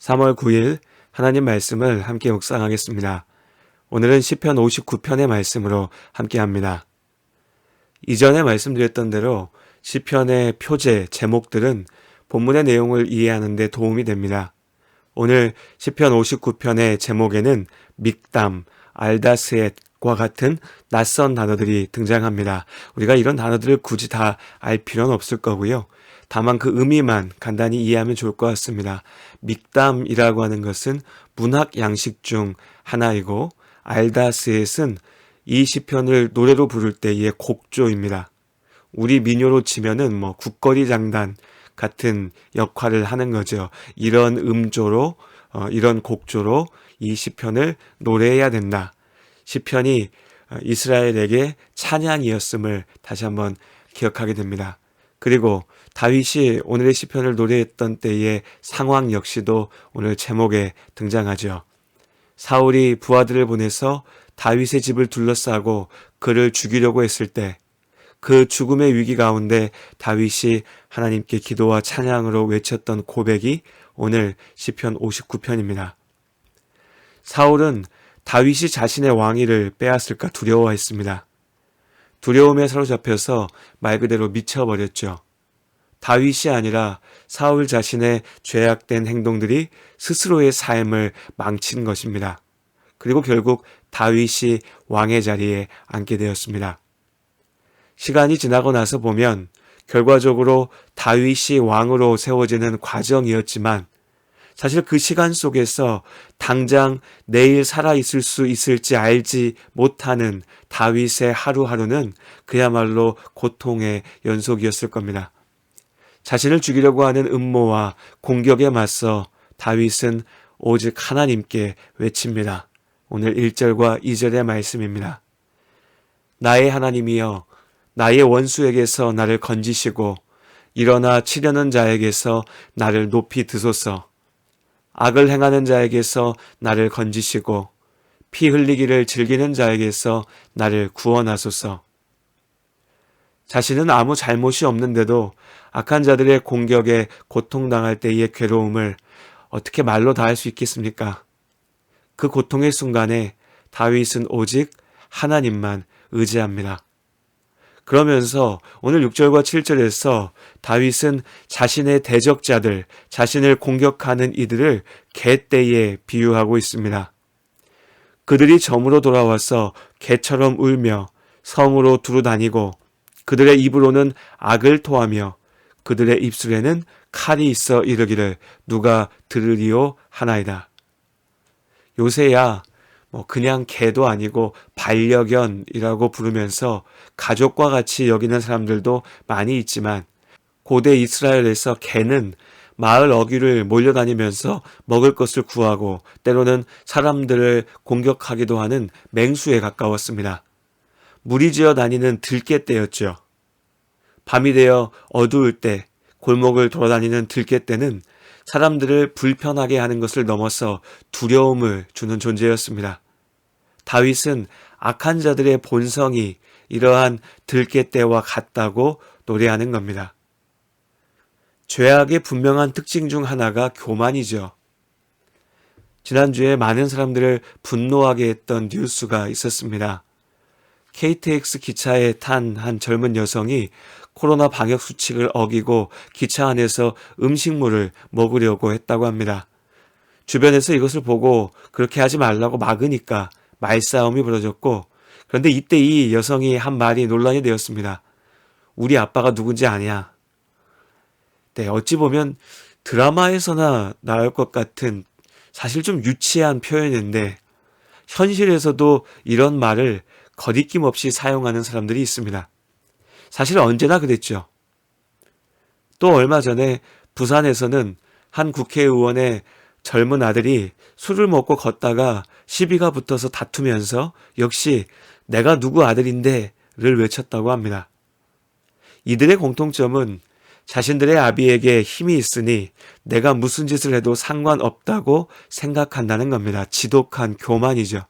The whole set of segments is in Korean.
3월 9일 하나님 말씀을 함께 묵상하겠습니다. 오늘은 시편 59편의 말씀으로 함께합니다. 이전에 말씀드렸던 대로 시편의 표제, 제목들은 본문의 내용을 이해하는 데 도움이 됩니다. 오늘 시편 59편의 제목에는 믹담, 알다스엣과 같은 낯선 단어들이 등장합니다. 우리가 이런 단어들을 굳이 다 알 필요는 없을 거고요. 다만 그 의미만 간단히 이해하면 좋을 것 같습니다. 믹담이라고 하는 것은 문학 양식 중 하나이고 알다스엣은 이 시편을 노래로 부를 때의 곡조입니다. 우리 민요로 치면은 국거리 장단 같은 역할을 하는 거죠. 이런 음조로 이런 곡조로 이 시편을 노래해야 된다. 시편이 이스라엘에게 찬양이었음을 다시 한번 기억하게 됩니다. 그리고 다윗이 오늘의 시편을 노래했던 때의 상황 역시도 오늘 제목에 등장하죠. 사울이 부하들을 보내서 다윗의 집을 둘러싸고 그를 죽이려고 했을 때 그 죽음의 위기 가운데 다윗이 하나님께 기도와 찬양으로 외쳤던 고백이 오늘 시편 59편입니다. 사울은 다윗이 자신의 왕위를 빼앗을까 두려워했습니다. 두려움에 사로잡혀서 말 그대로 미쳐버렸죠. 다윗이 아니라 사울 자신의 죄악된 행동들이 스스로의 삶을 망친 것입니다. 그리고 결국 다윗이 왕의 자리에 앉게 되었습니다. 시간이 지나고 나서 보면 결과적으로 다윗이 왕으로 세워지는 과정이었지만 사실 그 시간 속에서 당장 내일 살아있을 수 있을지 알지 못하는 다윗의 하루하루는 그야말로 고통의 연속이었을 겁니다. 자신을 죽이려고 하는 음모와 공격에 맞서 다윗은 오직 하나님께 외칩니다. 오늘 1절과 2절의 말씀입니다. 나의 하나님이여 나의 원수에게서 나를 건지시고 일어나 치려는 자에게서 나를 높이 드소서. 악을 행하는 자에게서 나를 건지시고 피 흘리기를 즐기는 자에게서 나를 구원하소서. 자신은 아무 잘못이 없는데도 악한 자들의 공격에 고통당할 때의 괴로움을 어떻게 말로 다 할 수 있겠습니까? 그 고통의 순간에 다윗은 오직 하나님만 의지합니다. 그러면서 오늘 6절과 7절에서 다윗은 자신의 대적자들, 자신을 공격하는 이들을 개떼에 비유하고 있습니다. 그들이 점으로 돌아와서 개처럼 울며 성으로 두루다니고 그들의 입으로는 악을 토하며 그들의 입술에는 칼이 있어 이르기를 누가 들으리오 하나이다. 요새야 그냥 개도 아니고 반려견이라고 부르면서 가족과 같이 여기는 사람들도 많이 있지만 고대 이스라엘에서 개는 마을 어귀를 몰려다니면서 먹을 것을 구하고 때로는 사람들을 공격하기도 하는 맹수에 가까웠습니다. 무리지어 다니는 들깨떼였죠. 밤이 되어 어두울 때 골목을 돌아다니는 들깨떼는 사람들을 불편하게 하는 것을 넘어서 두려움을 주는 존재였습니다. 다윗은 악한 자들의 본성이 이러한 들깨떼와 같다고 노래하는 겁니다. 죄악의 분명한 특징 중 하나가 교만이죠. 지난주에 많은 사람들을 분노하게 했던 뉴스가 있었습니다. KTX 기차에 탄 한 젊은 여성이 코로나 방역 수칙을 어기고 기차 안에서 음식물을 먹으려고 했다고 합니다. 주변에서 이것을 보고 그렇게 하지 말라고 막으니까 말싸움이 벌어졌고 그런데 이때 이 여성이 한 말이 논란이 되었습니다. 우리 아빠가 누군지 아냐. 네, 어찌 보면 드라마에서나 나올 것 같은 사실 좀 유치한 표현인데 현실에서도 이런 말을 거리낌 없이 사용하는 사람들이 있습니다. 사실 언제나 그랬죠. 또 얼마 전에 부산에서는 한 국회의원의 젊은 아들이 술을 먹고 걷다가 시비가 붙어서 다투면서 역시 내가 누구 아들인데를 외쳤다고 합니다. 이들의 공통점은 자신들의 아비에게 힘이 있으니 내가 무슨 짓을 해도 상관없다고 생각한다는 겁니다. 지독한 교만이죠.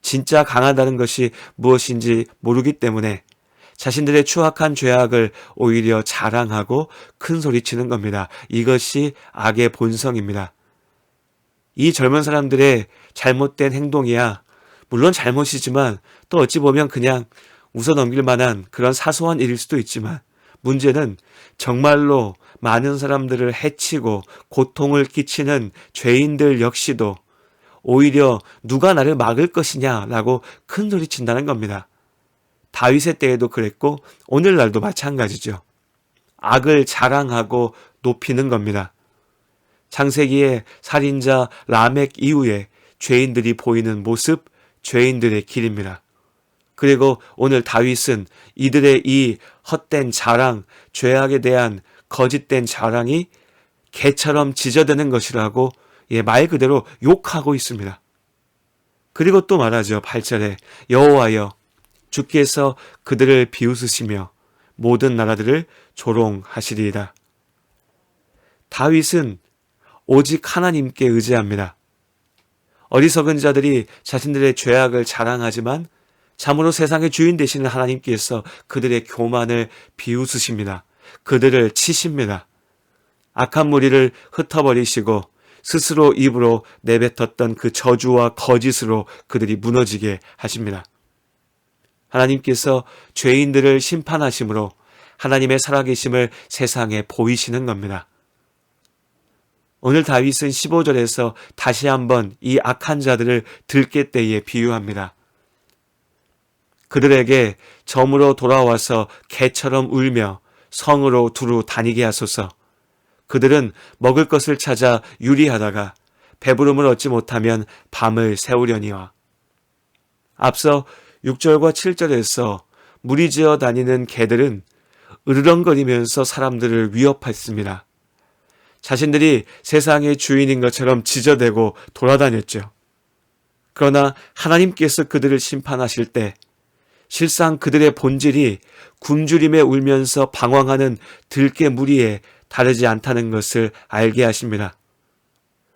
진짜 강하다는 것이 무엇인지 모르기 때문에 자신들의 추악한 죄악을 오히려 자랑하고 큰 소리치는 겁니다. 이것이 악의 본성입니다. 이 젊은 사람들의 잘못된 행동이야 물론 잘못이지만 또 어찌 보면 그냥 웃어넘길 만한 그런 사소한 일일 수도 있지만 문제는 정말로 많은 사람들을 해치고 고통을 끼치는 죄인들 역시도 오히려 누가 나를 막을 것이냐라고 큰 소리 친다는 겁니다. 다윗의 때에도 그랬고 오늘날도 마찬가지죠. 악을 자랑하고 높이는 겁니다. 창세기의 살인자 라멕 이후에 죄인들이 보이는 모습, 죄인들의 길입니다. 그리고 오늘 다윗은 이들의 이 헛된 자랑, 죄악에 대한 거짓된 자랑이 개처럼 짖어대는 것이라고 말 그대로 욕하고 있습니다. 그리고 또 말하죠. 8절에 여호와여 주께서 그들을 비웃으시며 모든 나라들을 조롱하시리이다. 다윗은 오직 하나님께 의지합니다. 어리석은 자들이 자신들의 죄악을 자랑하지만 참으로 세상의 주인 되시는 하나님께서 그들의 교만을 비웃으십니다. 그들을 치십니다. 악한 무리를 흩어버리시고 스스로 입으로 내뱉었던 그 저주와 거짓으로 그들이 무너지게 하십니다. 하나님께서 죄인들을 심판하심으로 하나님의 살아계심을 세상에 보이시는 겁니다. 오늘 다윗은 15절에서 다시 한번 이 악한 자들을 들깨 때에 비유합니다. 그들에게 점으로 돌아와서 개처럼 울며 성으로 두루 다니게 하소서. 그들은 먹을 것을 찾아 유리하다가 배부름을 얻지 못하면 밤을 새우려니와. 앞서 6절과 7절에서 무리지어 다니는 개들은 으르렁거리면서 사람들을 위협했습니다. 자신들이 세상의 주인인 것처럼 짖어대고 돌아다녔죠. 그러나 하나님께서 그들을 심판하실 때 실상 그들의 본질이 굶주림에 울면서 방황하는 들개 무리에 다르지 않다는 것을 알게 하십니다.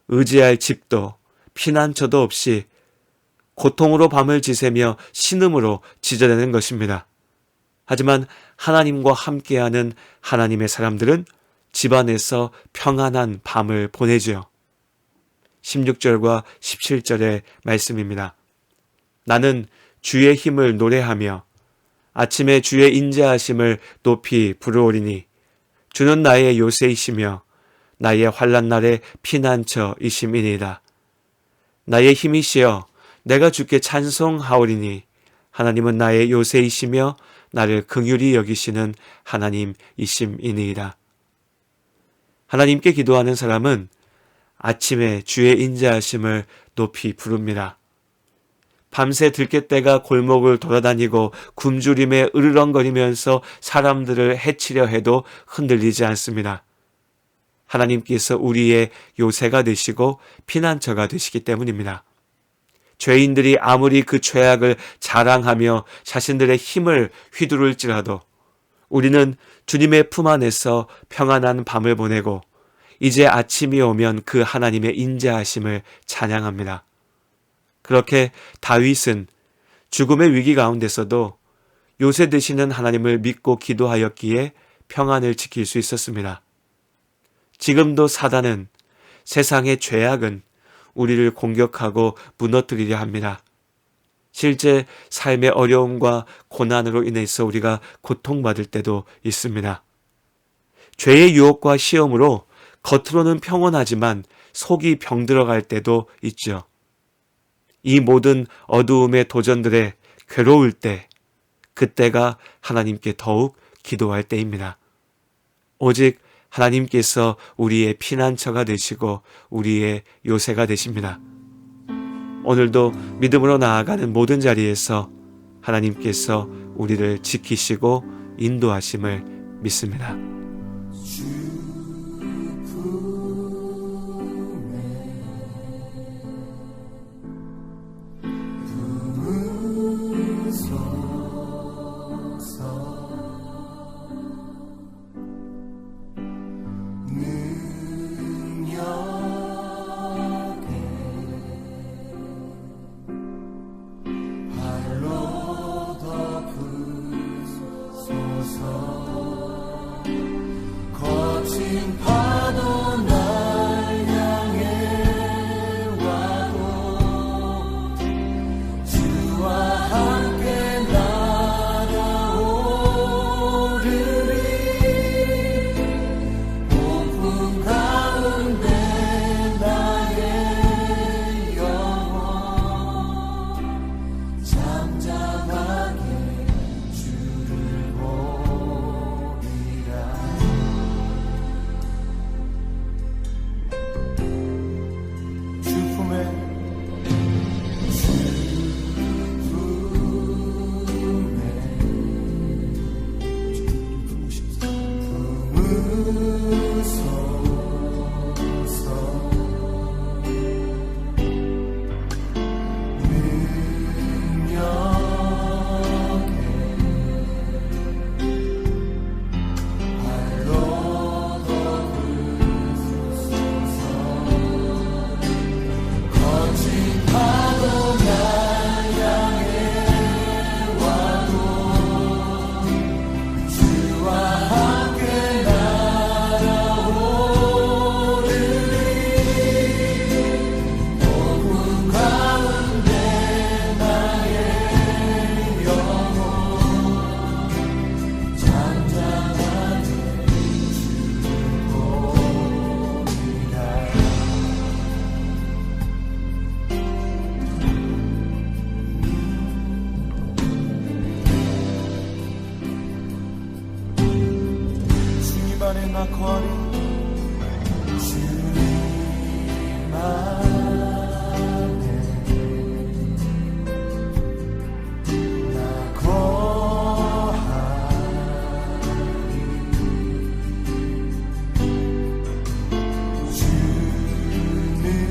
의지할 집도 피난처도 없이 고통으로 밤을 지새며 신음으로 짖어대는 것입니다. 하지만 하나님과 함께하는 하나님의 사람들은 집안에서 평안한 밤을 보내죠. 16절과 17절의 말씀입니다. 나는 주의 힘을 노래하며 아침에 주의 인자하심을 높이 부르오리니 주는 나의 요새이시며 나의 환난 날의 피난처이심이니이다. 나의 힘이시여 내가 주께 찬송하오리니 하나님은 나의 요새이시며 나를 긍휼히 여기시는 하나님이심이니이다. 하나님께 기도하는 사람은 아침에 주의 인자하심을 높이 부릅니다. 밤새 들깨떼가 골목을 돌아다니고 굶주림에 으르렁거리면서 사람들을 해치려 해도 흔들리지 않습니다. 하나님께서 우리의 요새가 되시고 피난처가 되시기 때문입니다. 죄인들이 아무리 그 죄악을 자랑하며 자신들의 힘을 휘두를지라도 우리는 주님의 품 안에서 평안한 밤을 보내고 이제 아침이 오면 그 하나님의 인자하심을 찬양합니다. 그렇게 다윗은 죽음의 위기 가운데서도 요새 되시는 하나님을 믿고 기도하였기에 평안을 지킬 수 있었습니다. 지금도 사단은 세상의 죄악은 우리를 공격하고 무너뜨리려 합니다. 실제 삶의 어려움과 고난으로 인해서 우리가 고통받을 때도 있습니다. 죄의 유혹과 시험으로 겉으로는 평온하지만 속이 병들어갈 때도 있죠. 이 모든 어두움의 도전들에 괴로울 때, 그때가 하나님께 더욱 기도할 때입니다. 오직 하나님께서 우리의 피난처가 되시고 우리의 요새가 되십니다. 오늘도 믿음으로 나아가는 모든 자리에서 하나님께서 우리를 지키시고 인도하심을 믿습니다.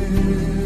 주